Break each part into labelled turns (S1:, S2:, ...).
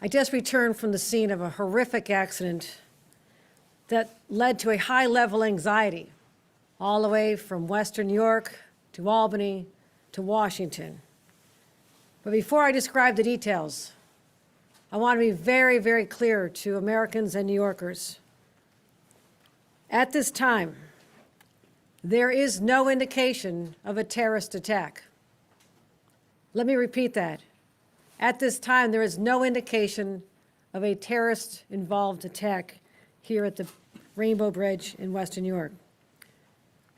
S1: I just returned from the scene of a horrific accident that led to a high-level anxiety all the way from Western New York to Albany to Washington. But before I describe the details, I want to be very, very clear to Americans and New Yorkers. At this time, there is no indication of a terrorist attack. Let me repeat that. At this time, there is no indication of a terrorist-involved attack here at the Rainbow Bridge in Western New York.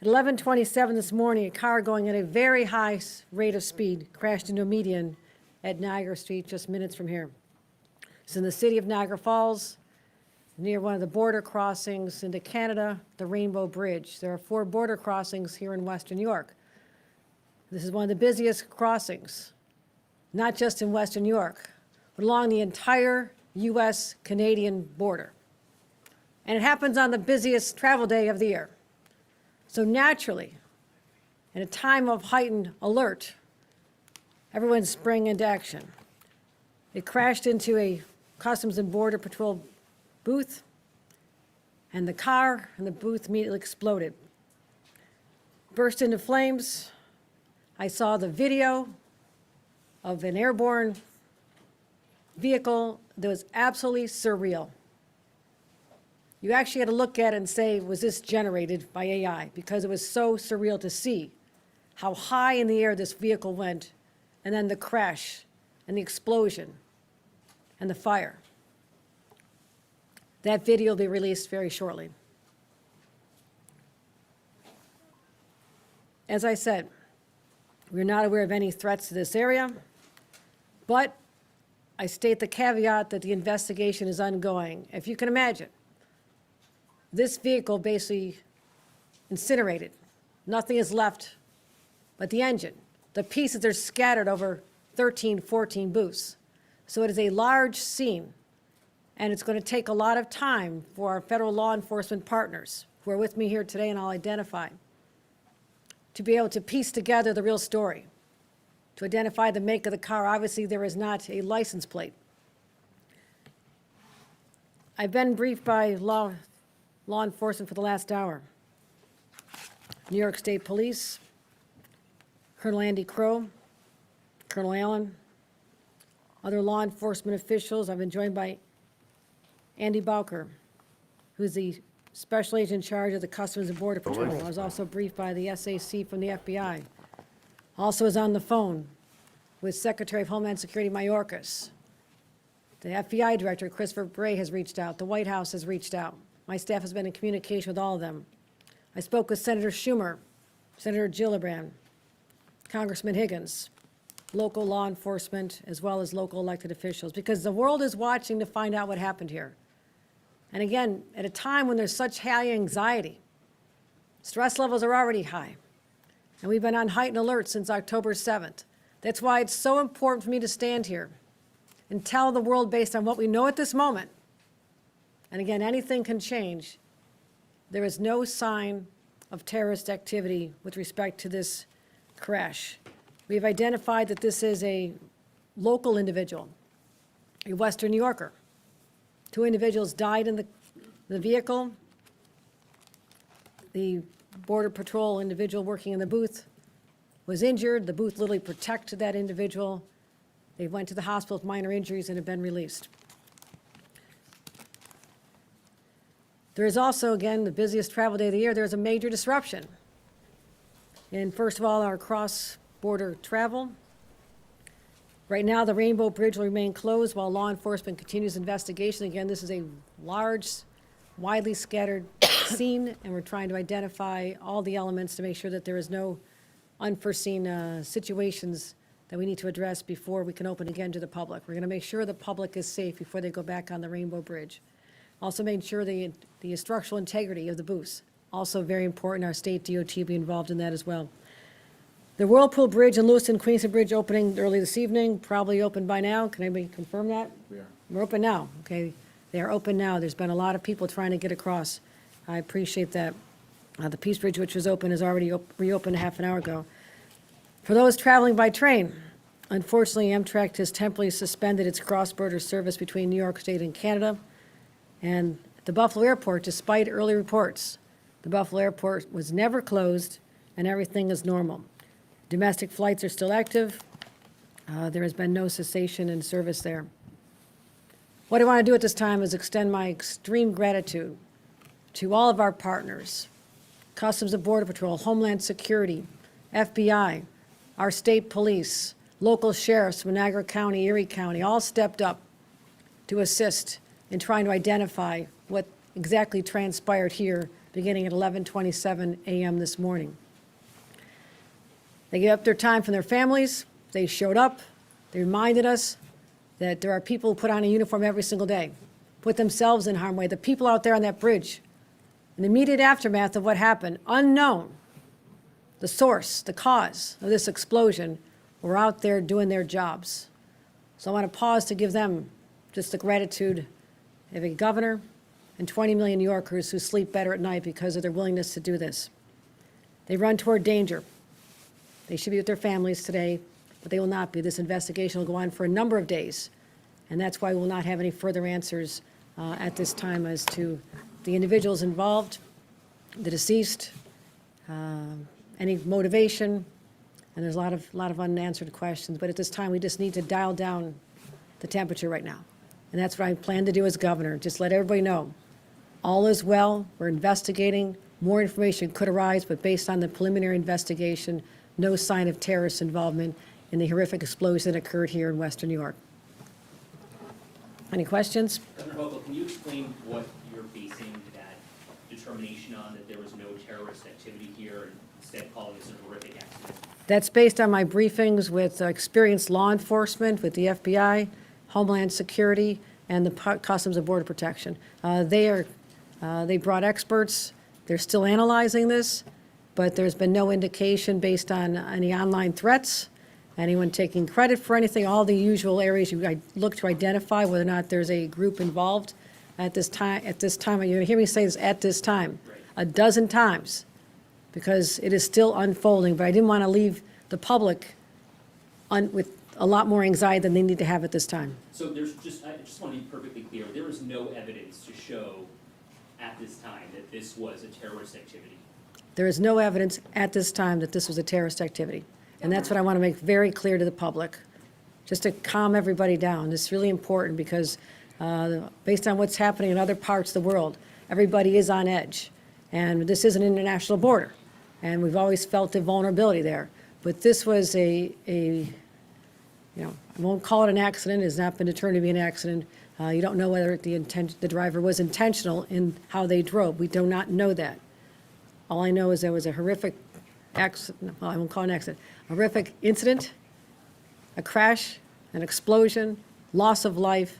S1: At 11:27 this morning, a car going at a very high rate of speed crashed into a median at Niagara Street, just minutes from here. It's in the city of Niagara Falls, near one of the border crossings into Canada, the Rainbow Bridge. There are 4 border crossings here in Western New York. This is one of the busiest crossings, not just in Western New York, but along the entire U.S.-Canadian border. And it happens on the busiest travel day of the year. So naturally, in a time of heightened alert, everyone sprang into action. It crashed into a Customs and Border Patrol booth, and the car and the booth immediately exploded. Burst into flames. I saw the video of an airborne vehicle that was absolutely surreal. You actually had to look at it and say, was this generated by AI? Because it was so surreal to see how high in the air this vehicle went, and then the crash and the explosion and the fire. That video will be released very shortly. As I said, we're not aware of any threats to this area, but I state the caveat that the investigation is ongoing. If you can imagine, this vehicle basically incinerated. Nothing is left but the engine. The pieces are scattered over 13, 14 booths. So it is a large scene, and it's going to take a lot of time for our federal law enforcement partners, who are with me here today and I'll identify, to be able to piece together the real story, to identify the make of the car. Obviously, there is not a license plate. I've been briefed by law enforcement for the last hour. New York State Police, Colonel Andy Crow, Colonel Allen, other law enforcement officials. I've been joined by Andy Bowker, who's the special agent in charge of the Customs and Border Patrol. I was also briefed by the SAC from the FBI. Also is on the phone with Secretary of Homeland Security Mayorkas. The FBI Director, Christopher Bray, has reached out. The White House has reached out. My staff has been in communication with all of them. I spoke with Senator Schumer, Senator Gillibrand, Congressman Higgins, local law enforcement, as well as local elected officials, because the world is watching to find out what happened here. And again, at a time when there's such high anxiety, stress levels are already high, and we've been on heightened alert since October 7th. That's why it's so important for me to stand here and tell the world, based on what we know at this moment, and again, anything can change, there is no sign of terrorist activity with respect to this crash. We've identified that this is a local individual, a Western New Yorker. 2 individuals died in the vehicle. The Border Patrol individual working in the booth was injured. The booth literally protected that individual. They went to the hospital with minor injuries and have been released. There is also, again, the busiest travel day of the year, there's a major disruption in, first of all, our cross-border travel. Right now, the Rainbow Bridge will remain closed while law enforcement continues investigation. Again, this is a large, widely scattered scene, and we're trying to identify all the elements to make sure that there is no unforeseen situations that we need to address before we can open again to the public. We're going to make sure the public is safe before they go back on the Rainbow Bridge. Also making sure the structural integrity of the booths. Also very important, our state DOT will be involved in that as well. The Whirlpool Bridge and Lewiston Queenston Bridge opening early this evening, probably open by now. Can anybody confirm that?
S2: We are.
S1: We're open now, okay. They are open now. There's been a lot of people trying to get across. I appreciate that. The Peace Bridge, which was open, is already reopened a half an hour ago. For those traveling by train, Unfortunately, Amtrak has temporarily suspended its cross-border service between New York State and Canada. And the Buffalo Airport, despite early reports, the Buffalo Airport was never closed and everything is normal. Domestic flights are still active. There has been no cessation in service there. What I want to do at this time is extend my extreme gratitude to all of our partners, Customs and Border Patrol, Homeland Security, FBI, our state police, local sheriffs, Niagara County, Erie County, all stepped up to assist in trying to identify what exactly transpired here beginning at 11:27 a.m. this morning. They gave up their time from their families. They showed up. They reminded us that there are people who put on a uniform every single day, put themselves in harm's way. The people out there on that bridge, in the immediate aftermath of what happened, unknown, the source, the cause of this explosion, were out there doing their jobs. So I want to pause to give them just the gratitude of a governor and 20 million New Yorkers who sleep better at night because of their willingness to do this. They run toward danger. They should be with their families today, but they will not be. This investigation will go on for a number of days, and that's why we will not have any further answers at this time as to the individuals involved, the deceased, any motivation, and there's a lot of unanswered questions. But at this time, we just need to dial down the temperature right now, and that's what I plan to do as governor. Just let everybody know all is well. We're investigating. More information could arise, but based on the preliminary investigation, no sign of terrorist involvement in the horrific explosion that occurred here in Western New York. Any questions?
S2: Governor Hochul, can you explain what you're basing that determination on, that there was no terrorist activity here, and instead calling this a horrific accident?
S1: That's based on my briefings with experienced law enforcement, with the FBI, Homeland Security, and the Customs and Border Protection. They brought experts. They're still analyzing this, but there's been no indication based on any online threats, anyone taking credit for anything, all the usual areas you look to identify whether or not there's a group involved. At this time, you're going to hear me say this at this time, a dozen times, because it is still unfolding, but I didn't want to leave the public with a lot more anxiety than they need to have at this time.
S2: So I just want to be perfectly clear, there is no evidence to show at this time that this was a terrorist activity?
S1: There is no evidence at this time that this was a terrorist activity. And that's what I want to make very clear to the public, just to calm everybody down. It's really important because based on what's happening in other parts of the world, everybody is on edge. And this is an international border. And we've always felt the vulnerability there. But this was I won't call it an accident. It has not been determined to be an accident. You don't know whether the driver was intentional in how they drove. We do not know that. All I know is there was a horrific accident, well, I won't call it an accident, a horrific incident, a crash, an explosion, loss of life,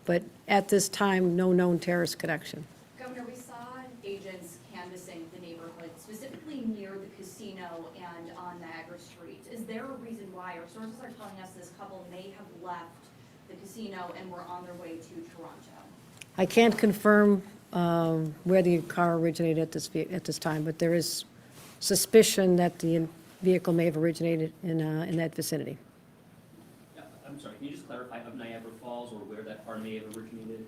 S1: but at this time, no known terrorist connection.
S3: Governor, we saw agents canvassing the neighborhood, specifically near the casino and on Niagara Street. Is there a reason why? Our sources are telling us this couple may have left the casino and were on their way to Toronto.
S1: I can't confirm where the car originated at this time, but there is suspicion that the vehicle may have originated in that vicinity.
S2: I'm sorry, can you just clarify of Niagara Falls or where that car may have originated?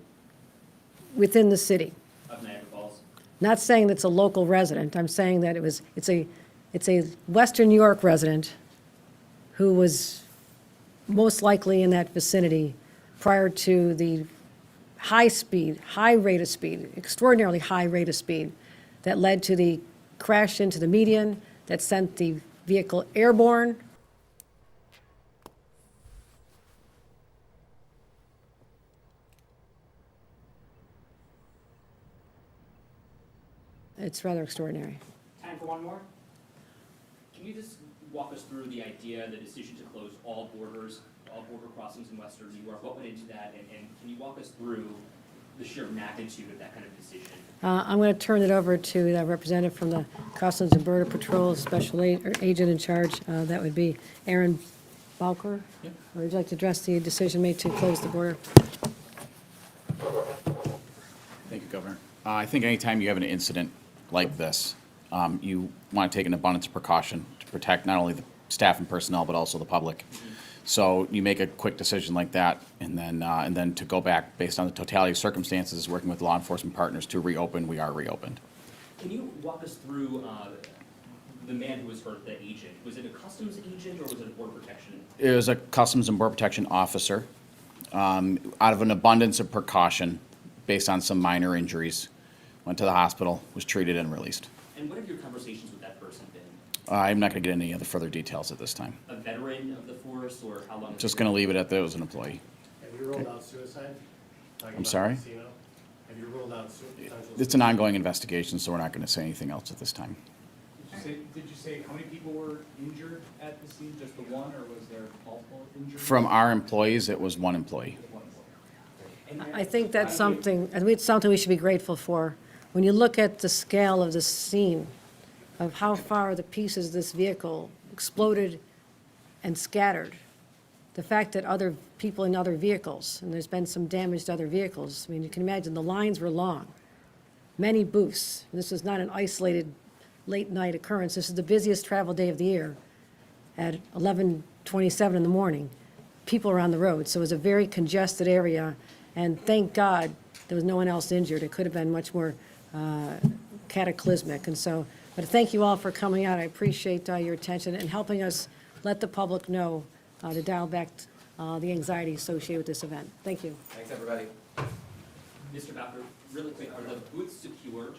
S1: Within the city.
S2: Of Niagara Falls?
S1: Not saying that's a local resident. I'm saying that it's a Western New York resident who was most likely in that vicinity prior to the high rate of speed, extraordinarily high rate of speed that led to the crash into the median that sent the vehicle airborne. It's rather extraordinary.
S2: Time for one more? Can you just walk us through the idea, the decision to close all border crossings in Western New York? What went into that, and can you walk us through the sheer magnitude of that kind of decision?
S1: I'm going to turn it over to the representative from the Customs and Border Patrol, special agent in charge. That would be Aaron Balker.
S2: Yep.
S1: Would you like to address the decision made to close the border?
S4: Thank you, Governor. I think anytime you have an incident like this, you want to take an abundance of precaution to protect not only the staff and personnel, but also the public. So you make a quick decision like that, and then to go back based on the totality of circumstances, working with law enforcement partners to reopen, we are reopened.
S2: Can you walk us through the man who was hurt, the agent? Was it a customs agent or was it a border protection?
S4: It was a Customs and Border Protection officer. Out of an abundance of precaution, based on some minor injuries, went to the hospital, was treated and released.
S2: And what have your conversations with that person been?
S4: I'm not going to get into any other further details at this time.
S2: A veteran of the force, or how long?
S4: Just going to leave it at that it was an employee.
S5: Have you ruled out suicide? Talking
S4: I'm
S5: about
S4: sorry?
S5: casino. Have you ruled out potential
S4: It's an ongoing investigation, so we're not going to say anything else at this time.
S6: Did you say how many people were injured at the scene, just the one, or was there multiple injuries?
S4: From our employees, it was one employee.
S6: One employee.
S1: I think that's something, I mean, it's something we should be grateful for. When you look at the scale of the scene, of how far the pieces of this vehicle exploded and scattered, the fact that other people in other vehicles, and there's been some damage to other vehicles, I mean, you can imagine the lines were long, many booths. This is not an isolated late-night occurrence. This is the busiest travel day of the year at 11:27 in the morning. People are on the road, so it was a very congested area, and thank God there was no one else injured. It could have been much more cataclysmic, and so, but thank you all for coming out. I appreciate your attention and helping us let the public know to dial back the anxiety associated with this event. Thank you.
S7: Thanks, everybody.
S2: Mr. Bowker, really quick, are the booths secured?